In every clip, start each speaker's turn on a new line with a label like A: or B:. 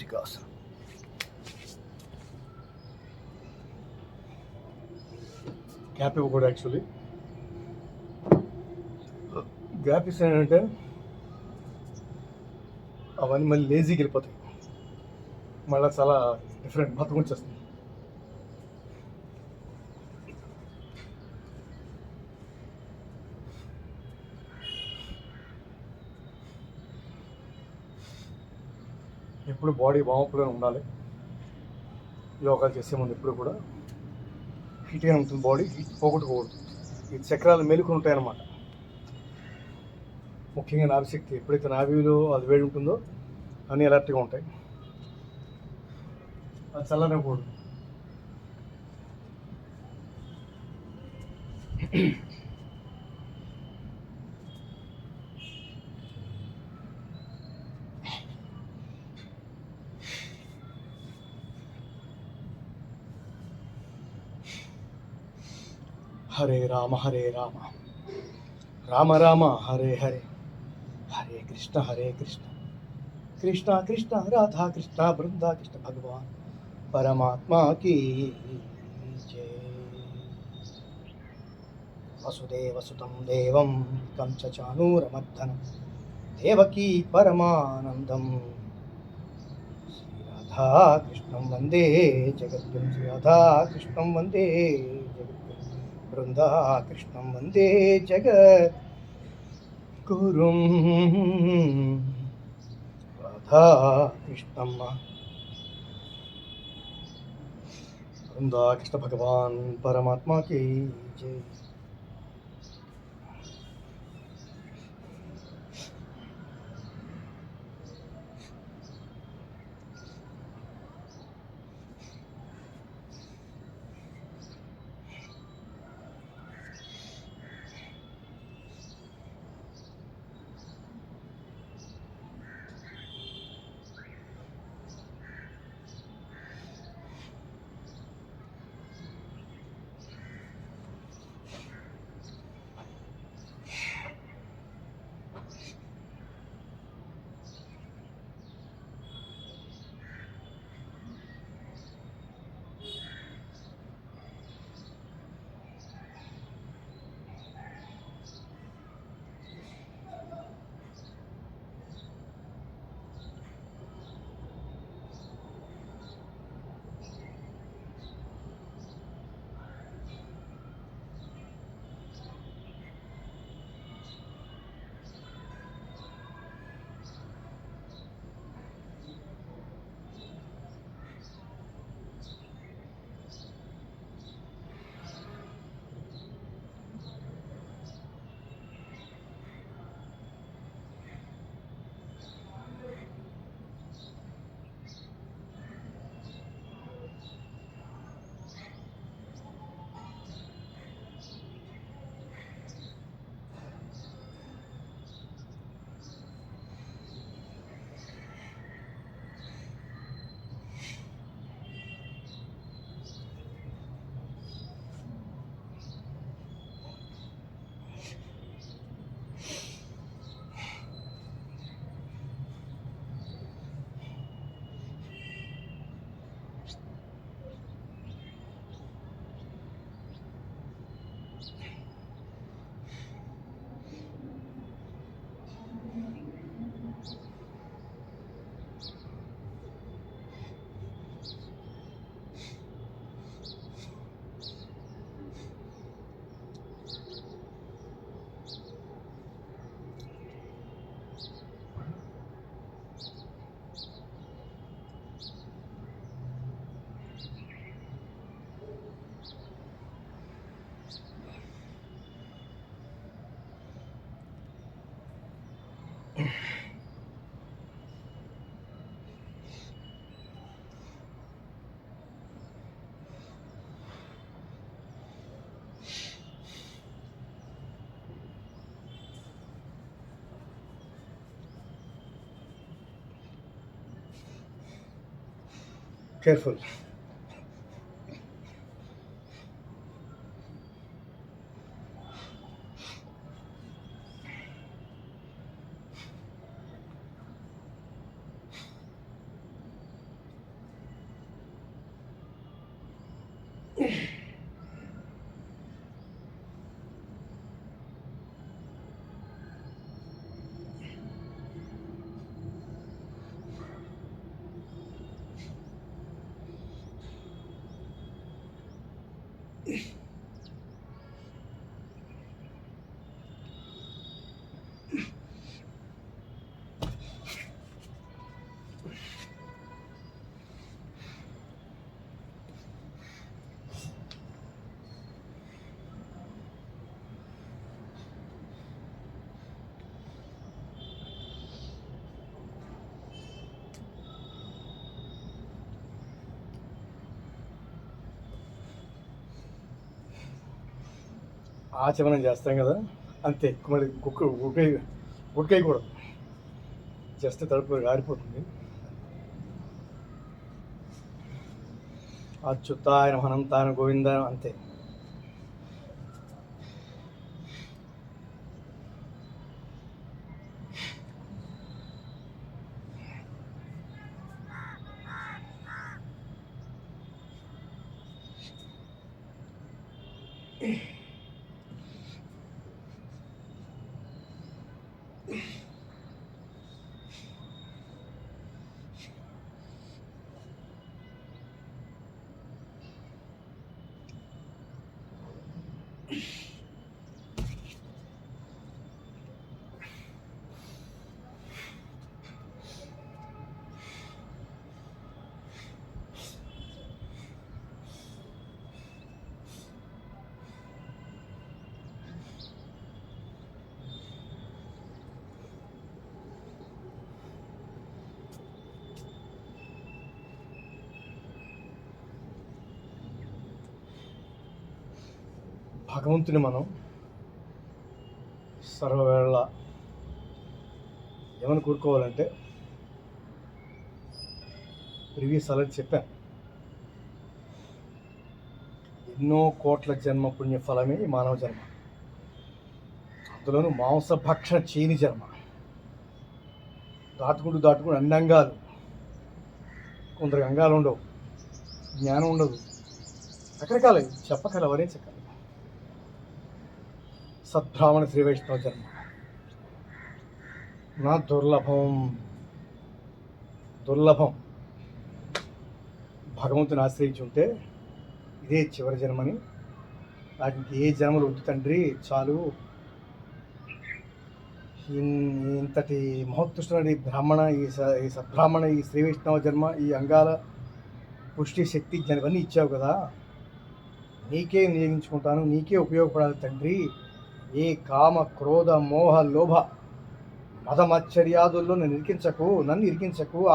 A: భస్త్రికాసనం. Gap ఇవ్వకూడదు actually. Gap ఇస్తానంటే అవన్నీ మళ్ళీ లేజీకి వెళ్ళిపోతాయి, మళ్ళీ చాలా డిఫరెంట్ బతుకు వచ్చేస్తుంది. ఎప్పుడు బాడీ వామప్గానే ఉండాలి. యోగాలు చేసే ముందు ఎప్పుడు కూడా హీట్గానే ఉంటుంది బాడీ, హీట్ పోగొట్టుకోకూడదు. ఈ చక్రాలు మేలుకొని ఉంటాయన్నమాట. ముఖ్యంగా నాభిశక్తి, ఎప్పుడైతే నాభిలో అది వేడి ఉంటుందో అన్నీ అలర్ట్గా ఉంటాయి. అది చల్లనివ్వకూడదు. హరే రామ రామ రామ హరే హరే, హరే కృష్ణ కృష్ణ కృష్ణ రాధా కృష్ణ బృందా కృష్ణ భగవాన్ పరమాత్మా కీ జై. వసుదేవసుతం దేవం కంచచానూరమర్దనం దేవకీ పరమానందం శ్రీరాధాకృష్ణం వందే జగద్గురుం, శ్రీరాధాకృష్ణం వందే జగద్గురుం, బృందాకృష్ణం వందే జగద్గురుం. రాధాకృష్ణమ్మ బృందాకృష్ణ భగవాన్ పరమాత్మకి జై. Careful. ఆచమనం చేస్తాం కదా, అంతే. మరి ఉడికేయకూడదు, జస్ట్ తడుపు ఆరిపోతుంది. అచ్యుతాయ అనంతాయ గోవింద, అంతే. భగవంతుని మనం సర్వవేళ ఏమని కోరుకోవాలంటే, ప్రీవియస్ ఆల్రెడీ చెప్పాను, ఎన్నో కోట్ల జన్మ పుణ్య ఫలమే ఈ మానవ జన్మ. అందులోనూ మాంసభక్షణ చేయని జన్మ. దాటుకుంటూ అన్ని అంగాలు, కొందరికి అంగాలు ఉండవు, జ్ఞానం ఉండదు, రకరకాల చెప్పగల ఎవరే చెప్పాలి. సద్బ్రాహ్మణ శ్రీ వైష్ణవ జన్మ నా దుర్లభం. భగవంతుని ఆశ్రయించి ఉంటే ఇదే చివరి జన్మని, నాకు ఏ జన్మలు వద్దు తండ్రి, చాలు. ఇంతటి మహోత్కృష్టమైన బ్రాహ్మణ, ఈ సద్బ్రాహ్మణ, ఈ శ్రీ వైష్ణవ జన్మ, ఈ అంగాల పుష్టి శక్తి ఇవన్నీ ఇచ్చావు కదా, నీకే వినియోగించుకుంటాను, నీకే ఉపయోగపడాలి తండ్రి. ఏ కామ క్రోధ మోహ లోభ మదమచ్చర్యాదుల్లో నన్ను ఇరికించకు,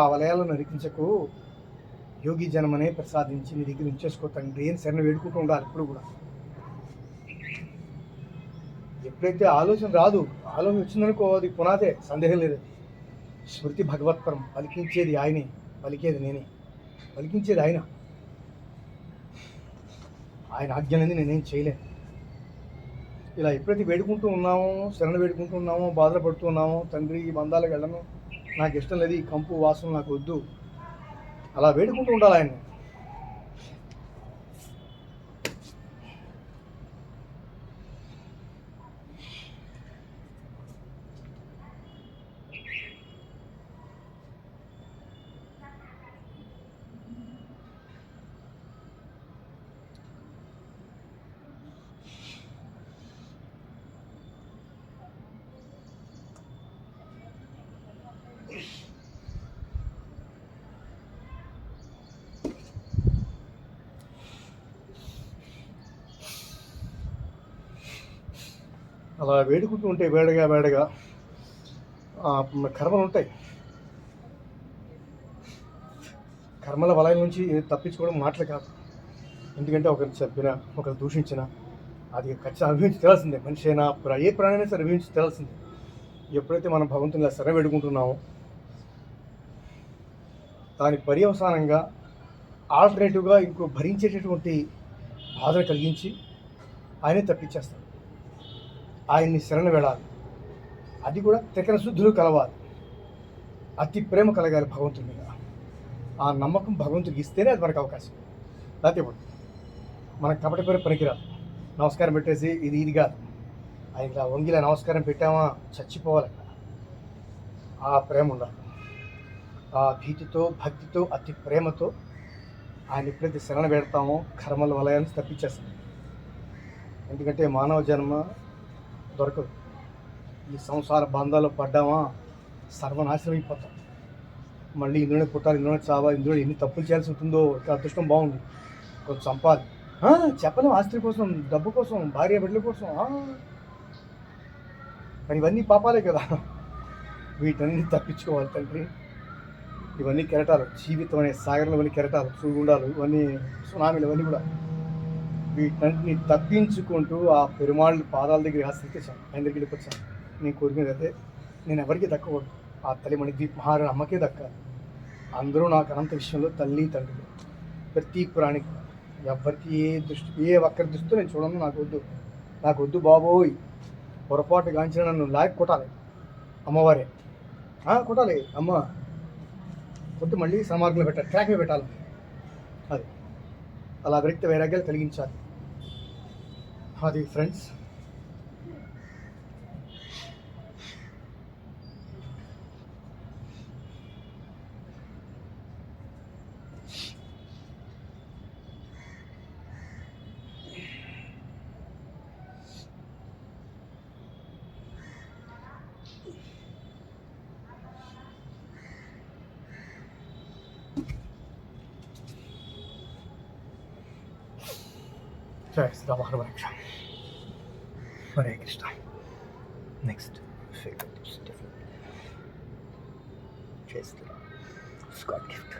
A: ఆ వలయాలను ఇరికించకు, యోగి జన్మనే ప్రసాదించి నీ దగ్గర ఉంచేసుకో తండ్రి అని శరణ వేడుకుంటూ ఉండాలి. ఇప్పుడు కూడా ఎప్పుడైతే ఆలోచన రాదు, ఆలోచన వచ్చిందనుకో అది పునాదే, సందేహం లేదు. స్మృతి భగవత్పరం, పలికించేది ఆయనే, పలికేది నేనే, పలికించేది ఆయన ఆజ్ఞలని నేనేం చేయలేను. ఇలా ఎప్పుడైతే వేడుకుంటూ ఉన్నామో, శరణ వేడుకుంటూ ఉన్నామో, బాధపడుతూ ఉన్నామో, తండ్రి ఈ బంధాలకు వెళ్ళను, నాకు ఇష్టం లేదు, ఈ కంపు వాసన నాకు వద్దు, అలా వేడుకుంటూ ఉండాలి ఆయన్ని. అలా వేడుకుంటూ ఉంటే వేడగా కర్మలు ఉంటాయి. కర్మల వలయం నుంచి తప్పించుకోవడం మాటలు కాదు. ఎందుకంటే ఒకరిని చెప్పినా, ఒకరు దూషించినా అది ఖచ్చితంగా అనుభవించి తెలాల్సిందే. మనిషి అయినా ఏ ప్రాణైనా సరే అనుభవించి తెలాల్సిందే. ఎప్పుడైతే మనం భగవంతుని శరణ వేడుకుంటున్నామో, దాని పర్యవసానంగా ఆల్టర్నేటివ్గా ఇంకో భరించేటటువంటి బాధను కలిగించి ఆయనే తప్పించేస్తాడు. ఆయన్ని శరణ వేడాలి, అది కూడా త్రికరణ శుద్ధులు కలవాలి, అతి ప్రేమ కలగాలి భగవంతుని మీద. ఆ నమ్మకం భగవంతుడికి ఇస్తేనే అది మనకు అవకాశం. లేకపోతే ఇప్పుడు మనకు కపట పేరు పనికిరాదు. నమస్కారం పెట్టేసి ఇది కాదు, ఆయన వంగిలా నమస్కారం పెట్టామా చచ్చిపోవాలి. ఆ ప్రేమ ఉండాలి. ఆ భీతితో, భక్తితో, అతి ప్రేమతో ఆయన ఎప్పుడైతే శరణ పెడతామో కర్మల వలయాన్ని తప్పించేస్తాం. ఎందుకంటే మానవ జన్మ దొరకదు. ఈ సంసార బంధాలు పడ్డామా సర్వనాశనం అయిపోతాం. మళ్ళీ ఇందులోనే పుట్టాలి, ఇందులోనే చావాలి, ఇందులో ఎన్ని తప్పులు చేయాల్సి ఉంటుందో. అదృష్టం బాగుంది, కొంచెం సంపాది చెప్పలేం, ఆస్తి కోసం, డబ్బు కోసం, భార్య బిడ్డల కోసం. మరి ఇవన్నీ పాపాలే కదా. వీటన్ని తప్పించుకోవాలి తండ్రి. ఇవన్నీ కెరటాలు, జీవితం అనే సాగరంలో ఇవన్నీ కెరటాలు, సుగుండాలు, ఇవన్నీ సునామీలు, ఇవన్నీ కూడా. వీటన్నిటిని తప్పించుకుంటూ ఆ పెరుమాళ్ళ పాదాల దగ్గర ఆశ్రయిస్తే చాలు, ఆయన దగ్గరికి వెళ్ళిపోతాను. నేను కోరుకునేది అదే. నేను ఎవరికి దక్కకూడదు, ఆ తల్లి మణిద్వీప్ మహారాణి అమ్మకే దక్కాలి. అందరూ నాకు అనంత విషయంలో తల్లి తండ్రి. ప్రతి ప్రాణికి, ఎవరికి ఏ ఒక్కరి దృష్టితో నేను చూడను. నాకు వద్దు బాబోయ్. పొరపాటు గాంచిన నన్ను లాగి కొట్టాలి అమ్మవారే, కొట్టాలి అమ్మ వద్దు, మళ్ళీ సమార్గంలో పెట్టాలి, ట్రాక్ మీద పెట్టాలి. అది అలా వ్యక్తి వైరాగ్యాలు కలిగించాలి. అది ఫ్రెండ్స్. జై శ్రీరామ, హరే కృష్ణ. నెక్స్ట్ జై శ్రీరామ్, స్కాట్ గిఫ్ట్.